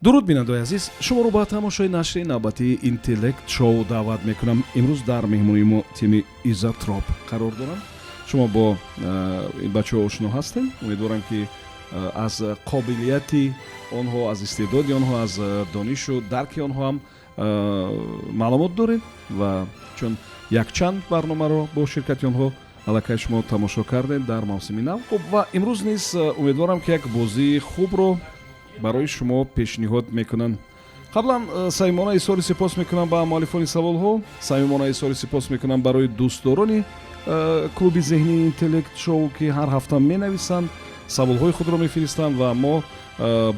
дуруд бинандаи азиз, шуморо ба тамошои нашри навбатии интеллект шоу даъват мекунам. имрӯз дар меҳмонии мо тими изотроп қарор дорам. шумо бо ин бачаҳо ошно ҳастем. умедворам ки аз қобилияти онҳо, аз истеъдоди онҳо, аз донишу дарки онҳо ҳам маълумот доред ва чун якчанд барномаро бо ширкати онҳо аллакай шумо тамошо кардед дар мавсими нав. хуб, ва имрӯз низ умедворам ки як бозии хубро барои шумо пешниҳод мекунанд. қаблан самимона изҳори сипос мекунам ба муаллифони саволҳо, самимона изҳори сипос мекунам барои дӯстдорони клуби зеҳнии интеллект шоу, ки ҳар ҳафта менависанд, саволҳои худро мефиристанд ва мо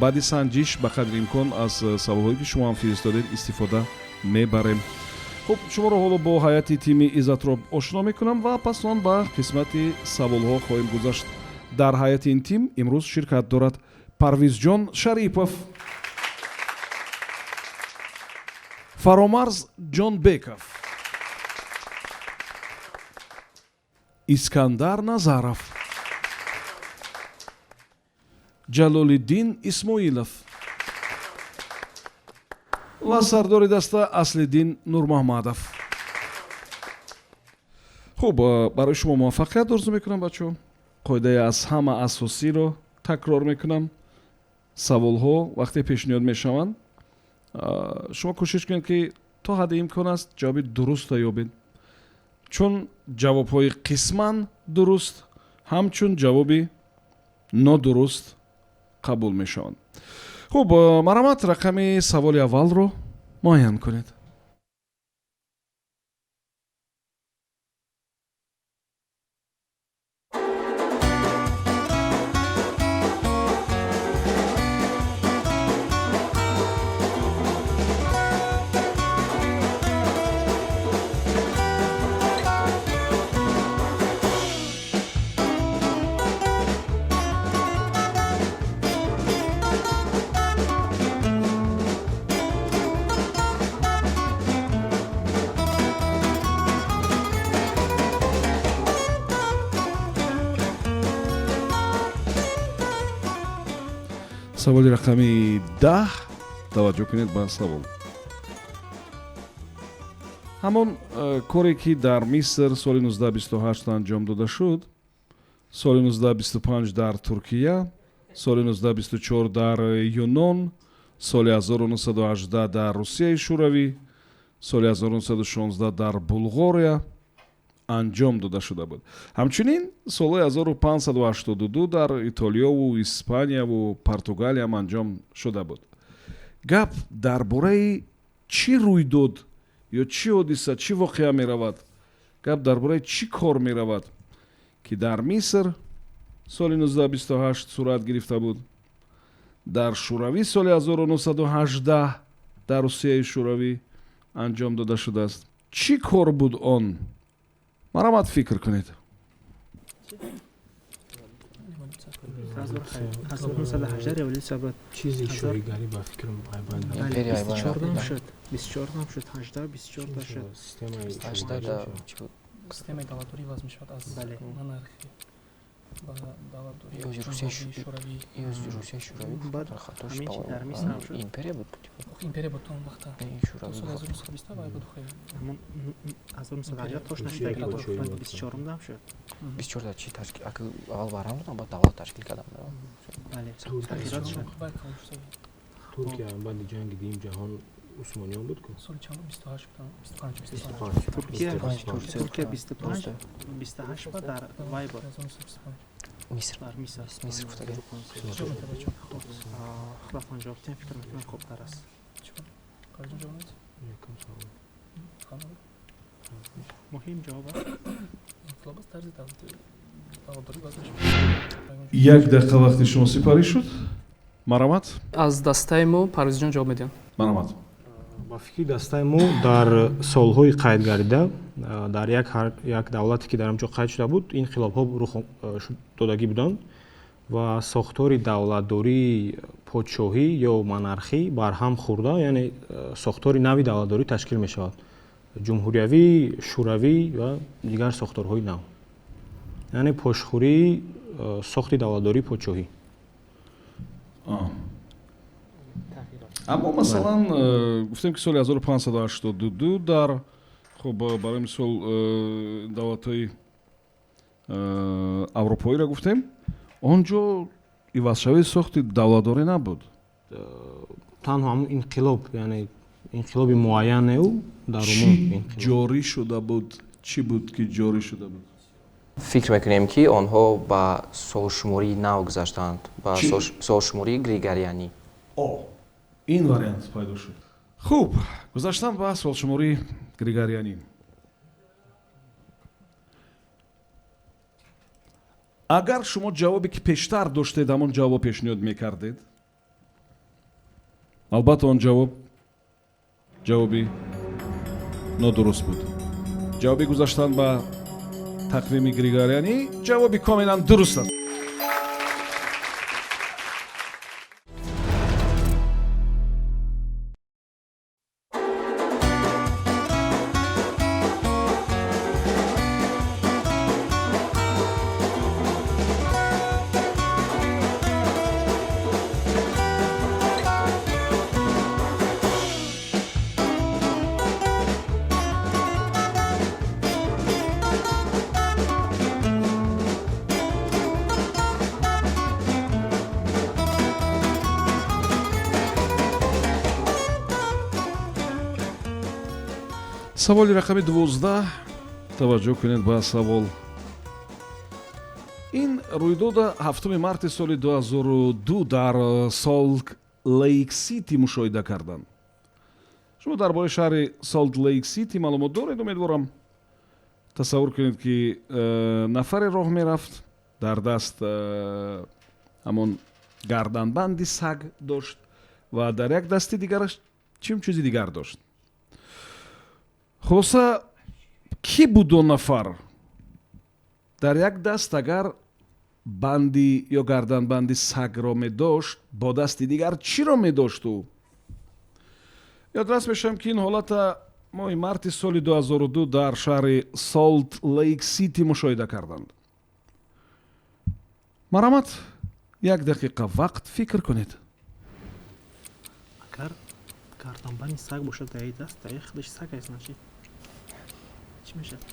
баъди санҷиш ба қадри имкон аз саволҳое ки шумо ҳам фиристодед истифода мебарем. хуб, шуморо ҳоло бо ҳайати тими изотроп ошно мекунам ва пас он ба қисмати саволҳо хоҳем гузашт. дар ҳайати ин тим имрӯз ширкат дорад Парвизҷон Шарипов, Фаромарз Ҷонбеков, Искандар Назаров, Ҷалолиддин Исмоилов ва сардори даста Аслиддин Нурмуҳаммадов. хуб, барои шумо муваффақият орзу мекунам бачаҳо. қоидаи аз ҳама асосиро такрор мекунам. саволҳо вақте пешниҳод мешаванд, шумо кӯшиш кунед ки то ҳадди имкон аст ҷавоби дурустро ёбед. чун ҷавобҳои қисман дуруст ҳамчун ҷавоби нодуруст қабул мешаванд. хуб, марҳамат, рақами саволи аввалро муайян кунед. саволи рақами 10. таваҷҷӯҳ кунед ба савол. ҳамон коре ки дар Миср соли 1928 анҷом дода шуд, соли 1925 дар Туркия, соли 1924 дар Юнон, соли 1918 дар Русияи Шӯравӣ, соли 1916 дар Булғория анҷом дода шуда буд. ҳамчунин солҳои 1582 дар Итолиёву Испанияву Португалия ҳам анҷом шуда буд. гап дар бораи чӣ рӯйдод ё чӣ ҳодиса, чӣ воқеа меравад, гап дар бораи чӣ кор меравад, ки дар Миср соли 1928 сурат гирифта буд, дар Шӯравӣ соли 1918 дар Русияи Шӯравӣ анҷом дода шудааст. чӣ кор буд он? марҳамат, фикр кунед. چیزی شویگری با فکر غیبان системаи давлатдорӣ вазъ мешавад аз монархия ба давлатдории шӯравӣ. империя буд империя буд он вақта соли 1920 вай буд. аз 1918 тош нашид 24 шуд. 24 чи ташкил ака аввал барам будам ба давлат ташкил кардам. бале ترکیه بعد جنگ دیم جهان عثمانیان بود که соли чанд 28 туркия 28 ба дар вай буд. миср дар Миср гуфтагар хилофон ҷавобтиам фикр мекунам хубтар аст. муҳим ҷавоб як дақиқа вақти шумо сипарӣ шуд. марҳамат. аз дастаи мо Парвизҷон ҷавоб медиҳам. марҳамат. با فکری دستای ما در سالهای قیدگریده در یک دولتی که در آنجا قید شده بود این خلاف ها رخ دادگی بودند و ساختار دولتداری پادشاهی یا monarxi بر هم خورده، یعنی ساختار نوی دولتداری تشکیل می شود، جمهوریوی، شوروی و دیگر ساختارهای نو، یعنی پشتخوری ساخت دولتداری پادشاهی. аммо масалан гуфтем ки соли 1582 дар хуб барои мисол давлатҳои аврупоиро гуфтем он ҷо ивазшавии сохти давлатдорӣ набуд. танҳо ҳамун инқилоб, яъне инқилоби муайянеу дар чӣ умум ҷорӣ шуда буд, чӣ буд ки ҷорӣ шуда буд? фикр мекунем ки онҳо ба солшумории нав гузаштанд, ба Чӣ? солшумории григорианӣ. ин вариант пайдо шуд. хуб, гузаштан ба солшумории григорианӣ. агар шумо ҷавобе ки пештар доштед ҳамон ҷавоб пешниҳод мекардед, албатта он ҷавоби нодуруст буд. ҷавоби гузаштан ба тақвими григорианӣ ҷавоби комилан дуруст аст. саволи рақами 12. таваҷҷӯҳ кунед ба савол. ин рӯйдода 7 марти соли 2002 дар солт лейк сити мушоҳида карданд. шумо дар бораи шаҳри солт лейк сити маълумот доред? умедворам. тасаввур кунед ки нафаре роҳ мерафт, дар даст ҳамон гарданбанди саг дошт ва дар як дасти дигараш чим чизи дигар дошт. хулоса ки буд он нафар? дар як даст агар банди ё гарданбанди сагро медошт, бо дасти дигар чиро медошт ӯ? ёдрас мешавам ки ин ҳолата моҳи марти соли 2002 дар шаҳри солт лейк сити мушоҳида карданд. марҳамат, як дақиқа вақт фикр кунед. агар гарданбани саг бошад дар як даст, дар як худаш саг аст, значит чӣ мешавад?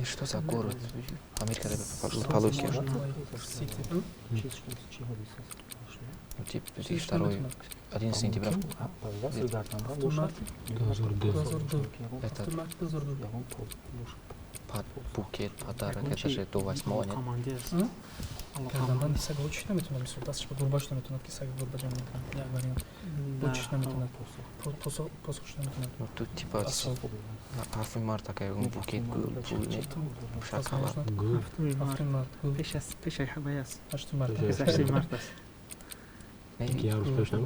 Что за город? Америка Полоския. Типа 1 сентября. Это букет, подарок, это же до 8-го, нет? Командир. гарданбанди саг очиш наметавонад, мисол дасташ ба гурбаш наметавонад ки саг гурба ҷамъ мекунад. Як вариант. Очиш наметавонад. Посохш наметавонад. Ну тут типа 8 марта такая букет гул, шоколад. 7 март гул. пеш аз ҳамаи аст. 8 март. 8 март аст.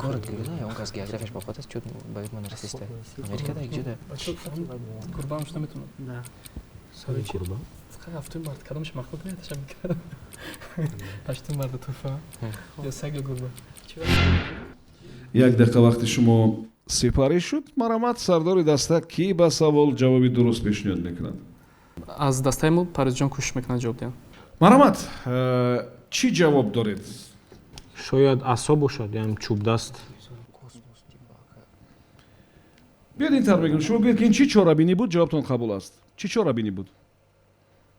Город Григория, он как географияш бо хатас чуд ба ман расиста. Америка да ҷуда. Гурбамш наметавонад. Да. Сари чи? Фақат 7 март кадомаш махлуқ меташам мекардам. 8 март туфа. Ё саг ё гурба. як дақиқа вақти шумо сипарӣ шуд. марҳамат, сардори даста ки ба савол ҷавоби дуруст пешниҳод мекунад? аз дастаи мо паризҷон кӯшиш мекунад ҷавоб диҳанд. марҳамат, чӣ ҷавоб доред? шояд асо бошад, яъне чӯбдаст. биёд ин тавр мегӯем. шумо гӯед ки ин чӣ чорабинӣ буд? ҷавобтон қабул аст. чӣ чорабинӣ буд?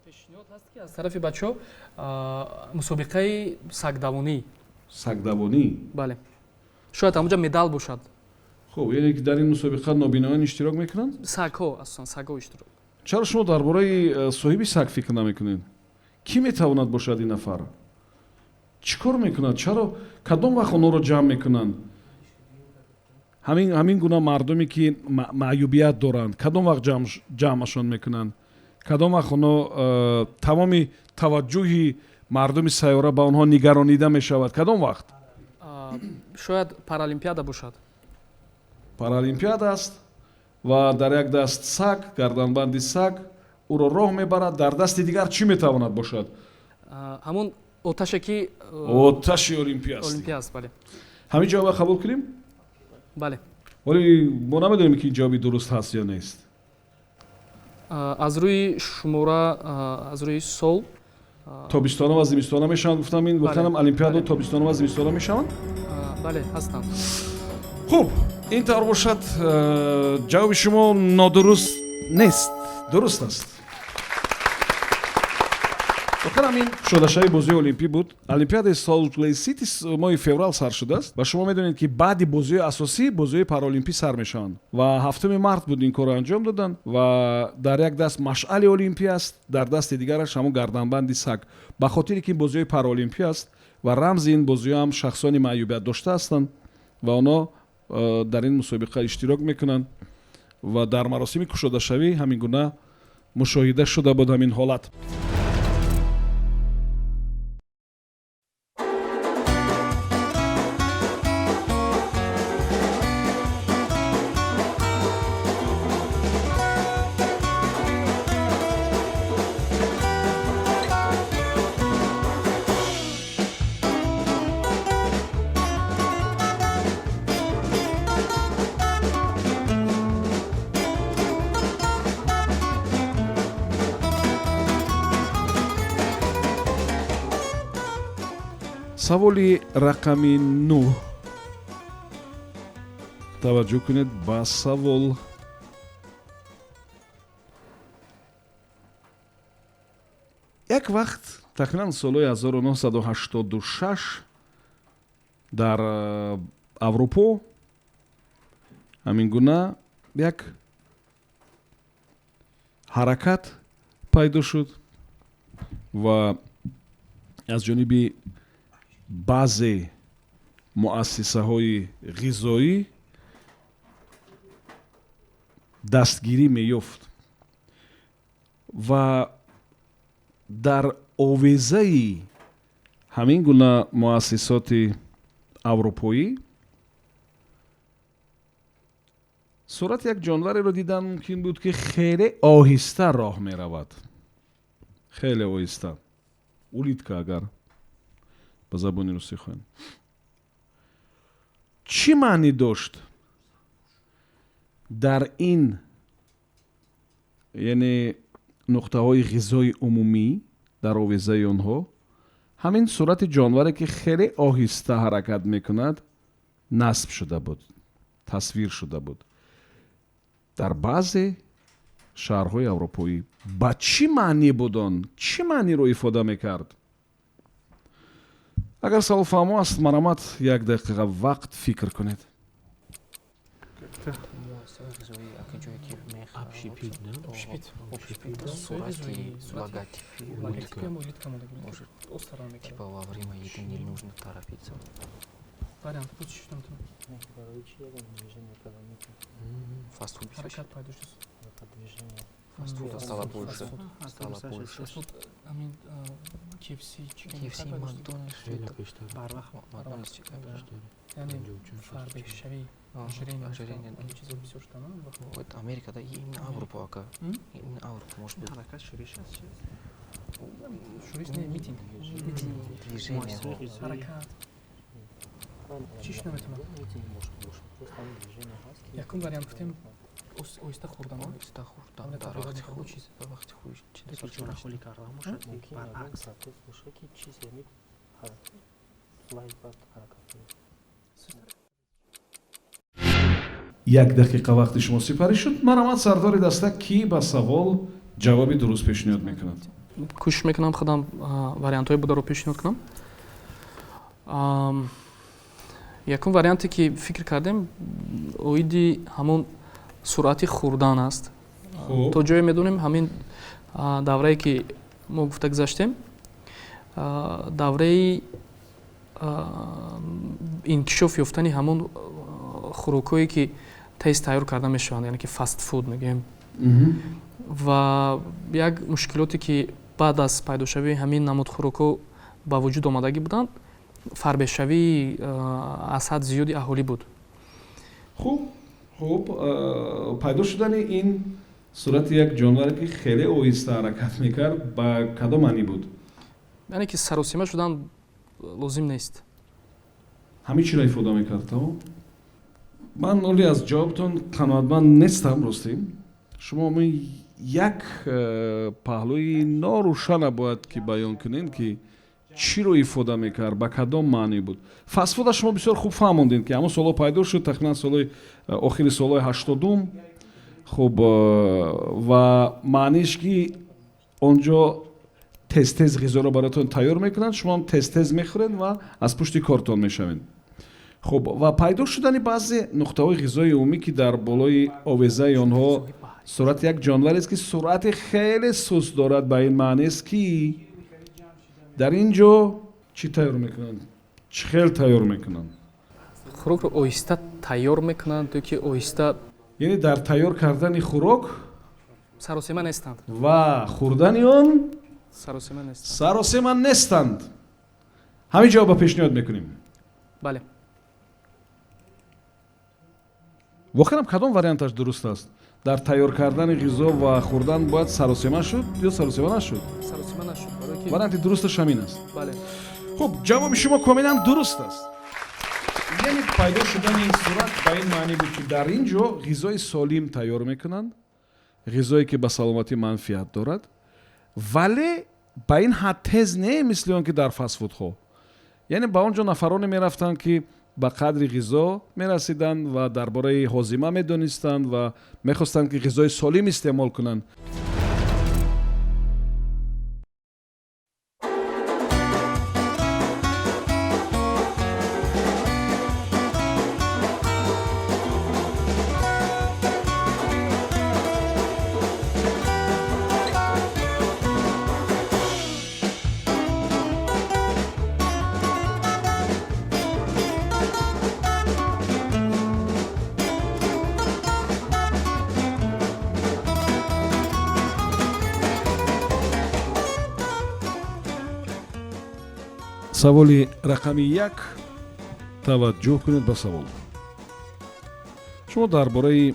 пешниҳод ҳаст ки аз тарафи бачаҳо мусобиқаи сагдавонӣ. сагдавонӣ? бале, шояд ҳамонҷа медал бошад. хуб, яъне ки дар ин мусобиқа нобиноён иштирок мекунанд? Сагҳо асосан сагҳо иштирок. чаро шумо дар бораи соҳиби саг фикр намекунед? кӣ метавонад бошад ин нафар? чӣ кор мекунад? чаро кадом вақт онҳоро ҷамъ мекунанд? ҳамин гуна мардуме ки маъюбият доранд, кадом вақт ҷамъашон мекунанд? кадом вақт онҳо тамоми таваҷҷӯҳи мардуми сайёра ба онҳо нигаронида мешавад? кадом вақт? шояд паралимпиада бошад. паралимпиада аст ва дар як даст саг, гарданбанди саг ӯро роҳ мебарад, дар дасти дигар чӣ метавонад бошад? ҳамон оташе ки оташи олимпия аст. олимпия аст. бале, ҳамин ҷавоба қабул кунем? бале. вале мо намедонем ки ин ҷавоби дуруст ҳаст ё нест. аз рӯи шумора, аз рӯи сол тобистона ва зимистона мешаванд. Гуфтам ин гуфтанам олимпиадаҳо тобистона ва зимистона мешаванд. бале ҳастанд. хуб, ин тавр бошад, ҷавоби шумо нодуруст нест, дуруст аст. охир ҳамин шудашавии бозии олимпӣ буд. олимпиадаи Солт-Лейк Сити моҳи феврал сар шудааст ва шумо медонед ки баъди бозиҳои асосӣ бозиҳои паралимпӣ сар мешаванд ва 7 март буд ин корро анҷом доданд ва дар як даст машъали олимпӣ аст, дар дасти дигараш ҳамон гарданбанди саг. ба хотире ки ин бозиҳои паралимпӣ аст ва рамзи ин бозиҳо ҳам шахсони маъюбият дошта ҳастанд ва онҳо дар ин мусобиқа иштирок мекунанд ва дар маросими кушодашавӣ ҳамин гуна мушоҳида шуда буд ҳамин ҳолат. саволи рақами 9. таваҷҷӯҳ кунед ба савол. як вақт тахминан солҳои 1986 дар аврупо ҳамин гуна як ҳаракат пайдо шуд ва аз ҷониби баъзе муассисаҳои ғизоӣ дастгирӣ меёфт ва дар овезаи ҳамин гуна муассисоти аврупоӣ сурати як ҷонвареро дидан мумкин буд ки хеле оҳиста роҳ меравад. хеле оҳиста. улитка агар ба забони русӣ хоҳем. чӣ маънӣ дошт дар ин яъне нуқтаҳои ғизои умумӣ дар овезаи онҳо ҳамин сурати ҷонваре ки хеле оҳиста ҳаракат мекунад насб шуда буд, тасвир шуда буд дар баъзе шаҳрҳои аврупоӣ. ба чӣ маънӣ буд он? чӣ маъниро ифода мекард? агар савол фаҳмо аст, марамат як дақиқа вақт фикр кунед. Типа во время еды не нужно торопиться. Вариант, пусть что там. Фастфуд. Фастфуда Стало больше. Стало больше. KFC, KFC, Макдональдс, все это. Макдональдс, яъне фарбешавӣ, ожирение, чизо бисёр шуда, не? Вот Америка, да, и именно Авропа, ака. Именно Авропа, может быть. Шуриш не митинг. Движение. Ҳаракат. Чиш наметонам. Якум вариант гуфтем, оҳиста хӯрдан. Оҳиста хӯрдан. Дар вақти худ. Дар вақти худ. чорахолӣ кардан бошад, баръакс. як дақиқа вақти шумо сипарӣ шуд. марамат сардори даста ки ба савол ҷавоби дуруст пешниҳод мекунад? кӯшиш мекунам худам вариантҳои бударо пешниҳод кунам. якум варианте ки фикр кардем оиди ҳамон суръати хӯрдан аст. то ҷое медонем ҳамин даврае ки мо гуфта гузаштем, давраи инкишоф ёфтани ҳамон хӯрокҳое ки тест тайёр карда мешаванд, яъне ки фаст фуд мегӯем. ва як мушкилоте ки баъд аз пайдошавии ҳамин намуд хӯрокҳо ба вуҷуд омадагӣ буданд, фарбешавии аз ҳад зиёди аҳолӣ буд. хуб пайдо шудани ин сурати як ҷонваре ки хеле оҳиста ҳаракат мекард ба кадом маънӣ буд? яъне ки саросима шудан лозим нест. ҳамин чиро ифода мекард? ман оли аз ҷавобтон қаноатманд нестам. ростӣ шумо як паҳлӯи норӯшана бояд ки баён кунем ки чиро ифода мекард, ба кадом маънӣ буд. Фастфуда шумо бисёр хуб фаҳмондед ки ҳамон солҳо пайдо шуд, тахминан солҳои охири солҳои 80. хуб ва маъниш ки онҷо тез-тез ғизоро баротон тайёр мекунанд, шумо ҳам тез-тез мехӯред ва аз пушти кортон мешавед. хуб ва пайдо шудани баъзе нуқтаҳои ғизоии умумӣ ки дар болои овезаи онҳо сурати як ҷонварест ки суръати хеле суст дорад, ба ин маънест ки дар ин ҷо чӣ тайёр мекунанд? Чӣ хел тайёр мекунанд? хӯрокро оҳиста тайёр мекунанд ё ки оҳиста яъне дар тайёр кардани хӯрок саросема нестанд. ва хӯрдани он Саросема нестанд. саросема нестанд. ҳамин ҷавоба пешниҳод мекунем. Бале. воқеан кадом варианташ дуруст аст? дар тайёр кардани ғизо ва хӯрдан бояд саросема шуд ё саросема нашуд? Саросема нашуд. барои ки варианти дурусташ ҳамин аст. бале. хуб, ҷавоби шумо комилан дуруст аст. яъне пайдо шудани ин сурат ба ин маънӣ буд ки дар ин ҷо ғизои солим тайёр мекунанд, ғизое ки ба саломатӣ манфиат дорад, вале ба ин ҳад тез не мисли он ки дар фастфудҳо. яъне ба он ҷо нафароне мерафтанд ки ба қадри ғизо мерасиданд ва дар бораи ҳозима медонистанд ва мехостанд ки ғизои солим истеъмол кунанд. саволи рақами 1. таваҷҷӯҳ кунед ба савол. шумо дар бораи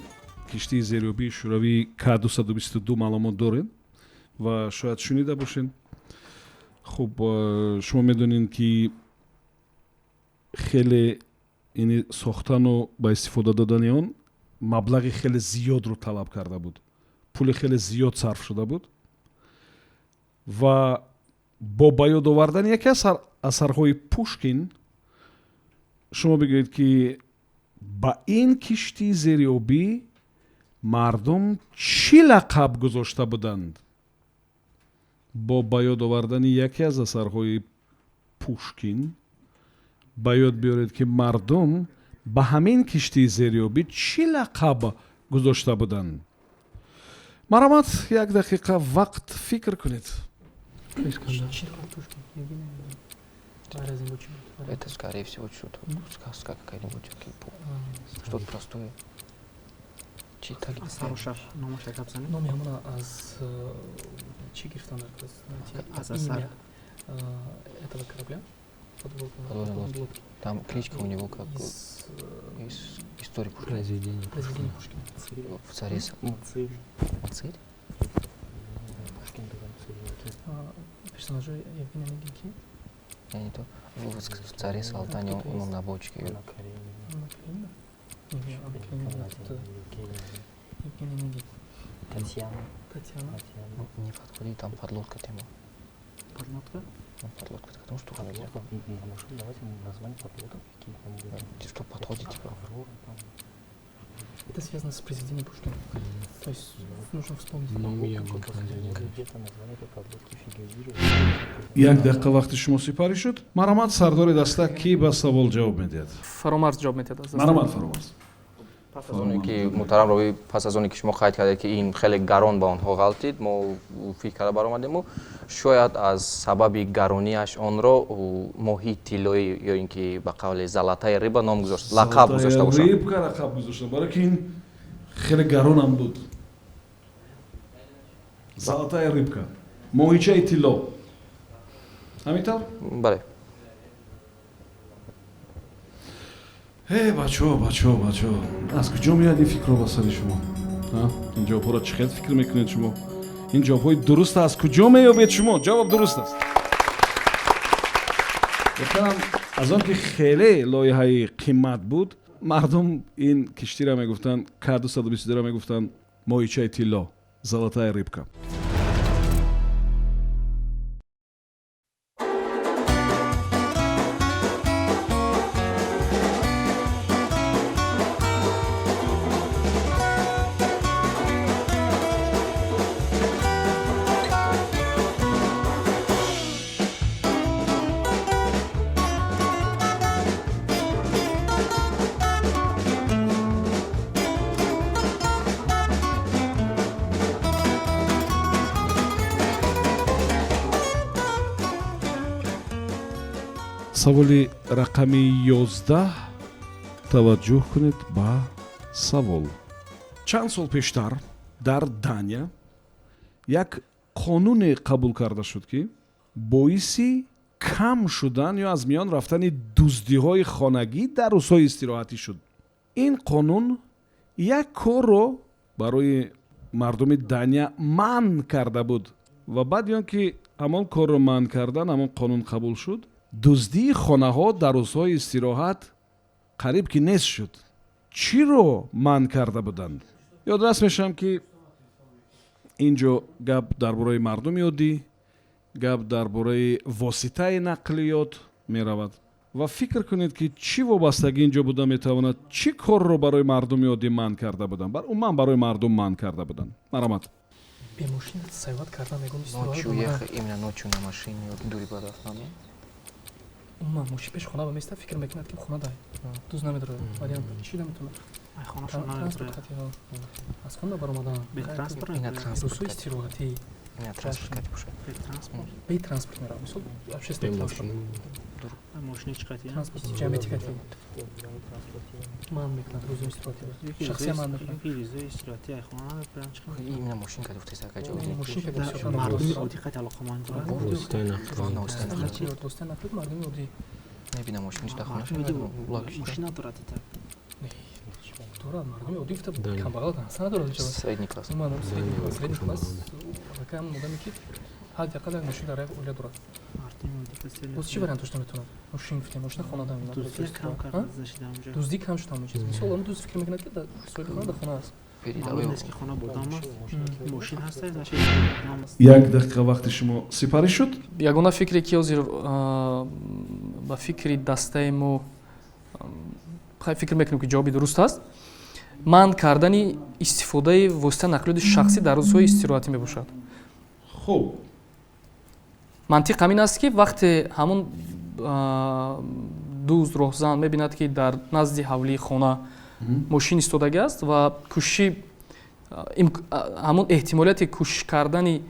киштии зериёбии шӯравии К222 маълумот доред ва шояд шунида бошед. хуб, шумо медонед ки хеле ини сохтану ба истифода додани он маблағи хеле зиёдро талаб карда буд, пули хеле зиёд сарф шуда буд ва бо ба ёд овардани яке аз асарҳои Пушкин шумо бигӯед ки ба ин киштии зериёбӣ мардум чӣ лақаб гузошта буданд? бо ба ёд овардани яке аз асарҳои Пушкин ба ёд биёред ки мардум ба ҳамин киштии зериёбӣ чӣ лақаб гузошта буданд? маромад, 1 дақиқа вақт фикр кунед. Это, скорее всего, что-то сказка какая-нибудь. Что-то простое. Читали. Саруша, номаша капсани. номи ҳамона аз чӣ гирифтан дар Аз асар. этого корабля? Подводный. Там кличка у него как из истории Пушкина. произведение Пушкина. В Царице. Мациль. Мациль? персонажи Евгения Онегинки. Я не то. В Царице Алтане он на бочке. Евгения Онегин. Татьяна. Не подходи, там подлодка тема. Подлодка? Подлодка, так потому что Давайте название подлодок. что подходит, типа. Это связано с произведением Пушкина. То есть нужно вспомнить. Где-то название этой подлодки фигурирует. 1 дақиқа вақти шумо сипарӣ шуд. маромад, сардори даста ки ба савол ҷавоб медиҳад? Фаромарз ҷавоб медиҳад аз даст. маромад, фаромарз. Пас аз оне ки муҳтарам равӣ, пас аз оне ки шумо қайд кардед ки ин хеле гарон ба онҳо ғалтид, мо фикр карда баромадему шояд аз сабаби гаронияш онро моҳии тиллоӣ ё ин ки ба қавли залатаи риба ном гузошт, лақаб гузошта бошад. рибка лақаб гузошта, барои ки ин хеле гаронам буд. Золотая рибка, моҳичаи тилло. ҳамин Бале. бачаҳо, аз куҷо меояд ин фикрро ба сари шумо? ин ҷавобҳоро чӣ хел фикр мекунед шумо? ин ҷавобҳои дуруста аз куҷо меёбед шумо? ҷавоб дуруст аст. гуфтам аз он ки хеле лоиҳаи қимат буд, мардум ин киштиро мегуфтанд, К222 мегуфтанд моҳичаи тилло, золотая рыбка. саволи рақами 11 таваҷҷӯҳ кунед ба савол. чанд сол пештар дар Дания як қонуне қабул карда шуд ки боиси кам шудан ё аз миён рафтани дуздиҳои хонагӣ дар рӯзҳои истироҳатӣ шуд. ин қонун як корро барои мардуми Дания манъ карда буд ва баъди он ки ҳамон корро манъ кардан, ҳамон қонун қабул шуд, дуздии хонаҳо дар рӯзҳои истироҳат қариб ки нест шуд. чиро манъ карда буданд? ёдрас мешавам ки инҷо гап дар бораи мардуми оддӣ, гап дар бораи воситаи нақлиёт меравад ва фикр кунед ки чӣ вобастагӣ инҷо буда метавонад, чӣ корро барои мардуми оддӣ манъ карда буданд, умуман барои мардум манъ карда буданд. Марамат. бемошин сайват кардан мегум ночью ехать, именно ночью на машине дури бадафтан. умуман мошин пеш хона ба места фикр мекунад ки хона дай дуз намедорад вале чӣ наметавонад ай хонашон намедорад. аз хона баромадан Бетранспорт Ина транспорт рӯзҳои истироҳатӣ Ина транспорт кати бошад. Бетранспорт. бетранспорт меравад мисол общественный транспорт Ай мошини чӣ қати? транспорт ҷамъияти кати манъ мекунад рӯзҳои истироҳатӣ шахсия манъ мекунад Ки рӯзҳои истироҳатӣ ай хона намепаранд чӣ қати? Именно машин кати уфтеса каҷо. мошин кати Мардуми оддӣ қати алоқаманд дорад. Ванна устена. достан нақлид мардуми оддӣ Небина машин ҷуда хонаш. Мошин надорад итак. дорад мардуми оддӣ гуфта камбағал ҳаста надорад ҷавад Средний класс. умуман средний класс ракам одаме ки ҳадақал як мошин дар як оила дорад Мардуми оддӣ касе боз чӣ вариант дошта метавонад мошин гуфтем мошина хонада дуздия кам карда зашида онҷо. дуздӣ кам шуд ҳамон чиз мисол он дуз фикр мекунад ки соҳиби хона дар хона аст Бери Маълум давай. нест ки хона бодам аст. Мошин ҳаста зашида. як дақиқа вақти шумо сипарӣ шуд. ягона фикре ки ҳозир ба фикри дастаи мо фикр мекунем ки ҷавоби дуруст аст, манъ кардани истифодаи воситаи нақлиёти шахсӣ дар рӯзҳои истироҳатӣ мебошад. хуб мантиқ ҳамин аст ки вақте ҳамон дӯст роҳзан мебинад ки дар назди ҳавлии хона мошин истодагӣ аст ва кӯшиши ҳамон эҳтимолияти кӯшиш кардани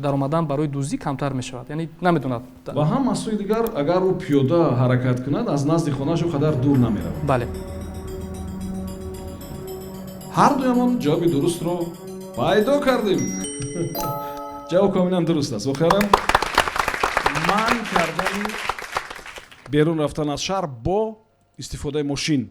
даромадан барои дуздӣ камтар мешавад, яъне намедонад. ва ҳам аз сӯи дигар агар ӯ пиёда ҳаракат кунад аз назди хонааш ӯ қадар дур намеравад. бале ҳардуямон ҷавоби дурустро пайдо кардем. ҷавоб камилан дуруст аст. вохиёран манъ кардани берун рафтан аз шаҳр бо истифодаи мошин,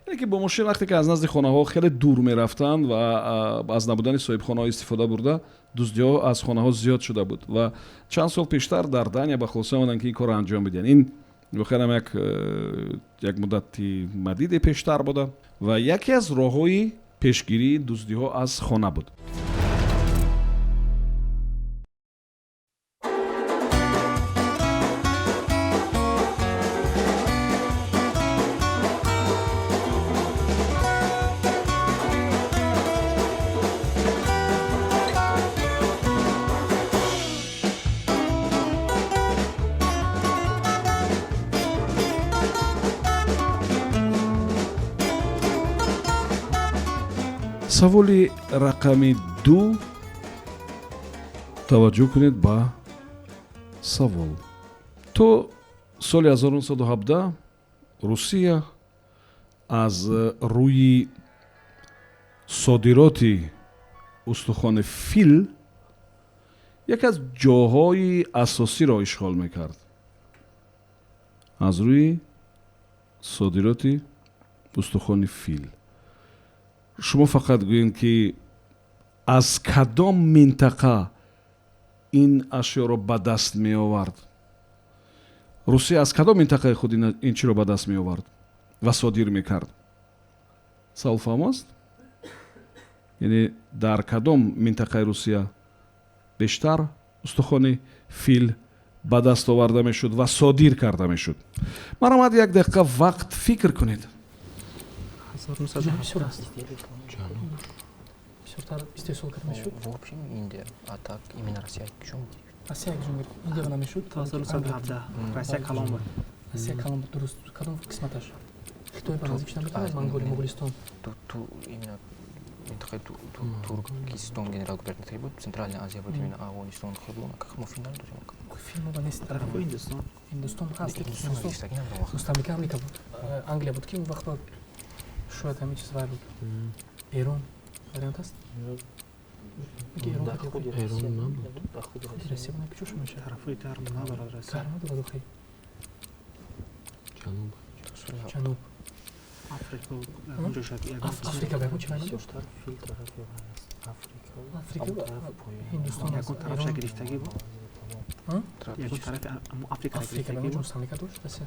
яъне ки бо мошин вақте ки аз назди хонаҳо хеле дур мерафтанд ва аз набудани соҳибхонаҳо истифода бурда дуздиҳо аз хонаҳо зиёд шуда буд ва чанд сол пештар дар Дания ба хулоса омаданд ки ин корро анҷом бидиҳанд. ин вохиёран як муддати мадиде пештар буда ва яке аз роҳҳои пешгирии дуздиҳо аз хона буд. саволи рақами 2 таваҷҷӯҳ кунед ба савол. то соли 1917 русия аз рӯи содироти устухони фил яке аз ҷоҳои асосиро ишғол мекард. аз рӯи содироти устухони фил. шумо фақат гӯед ки аз кадом минтақа ин ашёро ба даст меовард? русия аз кадом минтақаи худ ин чиро ба даст меовард ва содир мекард? савол фаҳм аст? яъне дар кадом минтақаи Русия бештар устухони фил ба даст оварда мешуд ва содир карда мешуд? маромад як дақиқа вақт фикр кунед. 1900 бисёртар истеҳсол карда мешуд. В общем, Индия, а так именно Россия кишон буд. Россия ҷумҳурӣ Индия намешуд. 1917 Россия калон буд. Россия калон буд. Дуруст. Кадом қисматаш? Хитой ба назик наметавонад? Монголия, Моголистон. Ту именно минтақаи Туркистон генерал губернатори буд, Центральная Азия буд, именно Афғонистон хело, как мо финал дорем. Филмова нест. Тарафу Индустон. Индустон ҳаст. Индустон истагина бо вақт. Мустамлика Амрика буд. Англия буд ки он вақт буд. Шояд ҳамин чиз вай буд. Эрон вариант аст? Эрон Россия буда кучуш меша. Тарафу гарм надорад Россия. Гарм надорад охи. Ҷануб. Африка онҷо шад ягон Африка ба чӣ маъно? Африка Ҳиндустон ягон тарафша гирифтагӣ буд. Ягон тарафи Африка Африка ба гирифтагӣ буд. мустамлика дошт Россия.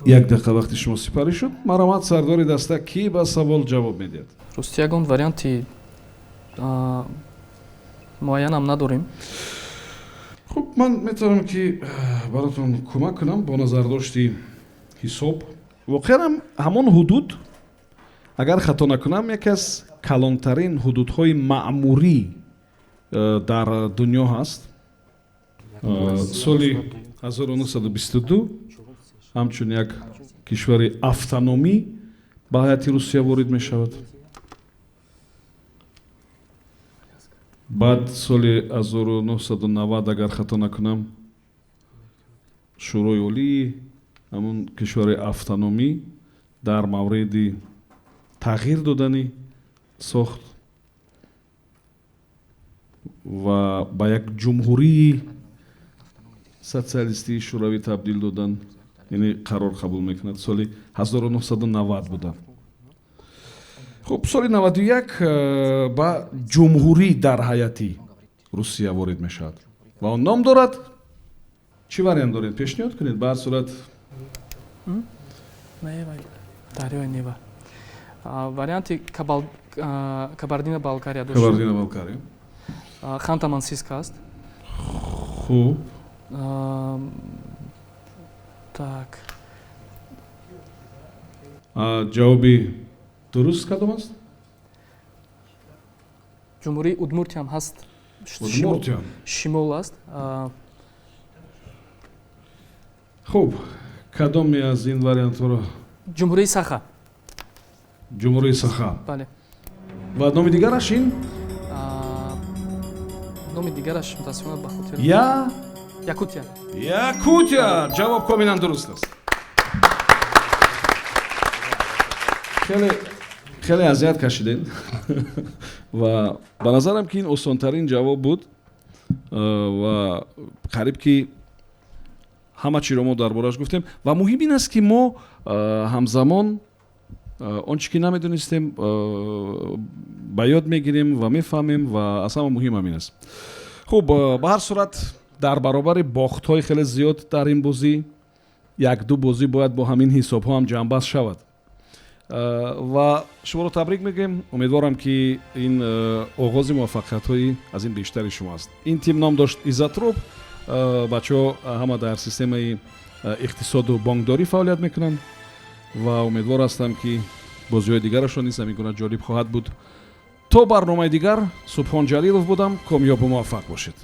як дақиқа вақти шумо сипарӣ шуд. маромад сардори даста ки ба савол ҷавоб медиҳад? русти ягон варианти муайянам надорем. хуб ман метавонам ки баротон кӯмак кунам бо назардошти ҳисоб. воқеан ҳамон ҳудуд, агар хато накунам, яке аз калонтарин ҳудудҳои маъмурӣ дар дунё ҳаст. соли 1922 ҳамчун як кишвари автономӣ ба ҳайати Русия ворид мешавад. баъд соли 1990 агар хато накунам, шӯрои олии ҳамон кишвари автономӣ дар мавриди тағйир додани сохт ва ба як ҷумҳурии социалистии шӯравӣ табдил додан, яъне қарор қабул мекунад. соли 1990 буда. хуб, соли 91 ба ҷумҳурӣ дар ҳайати Русия ворид мешавад ва он ном дорад. чӣ вариант доред? пешниҳод кунед. ба ҳар сурат Нева, дарёи Нева. Варианти Кабардино-Балкария дошт. Кабардино-Балкария. Ханты-Мансийск аст. хуб, Так. ҷавоби дуруст кадом аст? Ҷумҳурии Удмуртия ҳам ҳаст. Удмуртия. Шимол аст. хуб, кадоме аз ин вариантҳоро? Ҷумҳурии Саха. ҷумҳурии Саха. Бале. ва номи дигараш ин? Номи дигараш мутаассифона ба хотир. Якутия. Якутия. ҷавоб комилан дуруст аст. хеле азият кашидем ва ба назарам ки ин осонтарин ҷавоб буд ва қариб ки ҳама чиро мо дар бораш гуфтем ва муҳим ин аст ки мо ҳамзамон он чӣ ки намедонистем ба ёд мегирем ва мефаҳмем ва аз ҳама муҳим ҳамин аст. хуб, ба ҳар сурат дар баробари бохтҳои хеле зиёд дар ин бозӣ як-ду бозӣ бояд бо ҳамин ҳисобҳо ҳам ҷамъбаст шавад ва шуморо табрик мегӯем. умедворам ки ин оғози муваффақиятҳои аз ин бештари шумо аст. ин тим ном дошт Изотроп. бачаҳо ҳама дар системаи иқтисоду бонкдорӣ фаъолият мекунанд ва умедвор ҳастам ки бозиҳои дигарашон низ ҳамин гуна ҷолиб хоҳад буд. то барномаи дигар, Субҳон Ҷалилов будам. комёбу муваффақ бошед.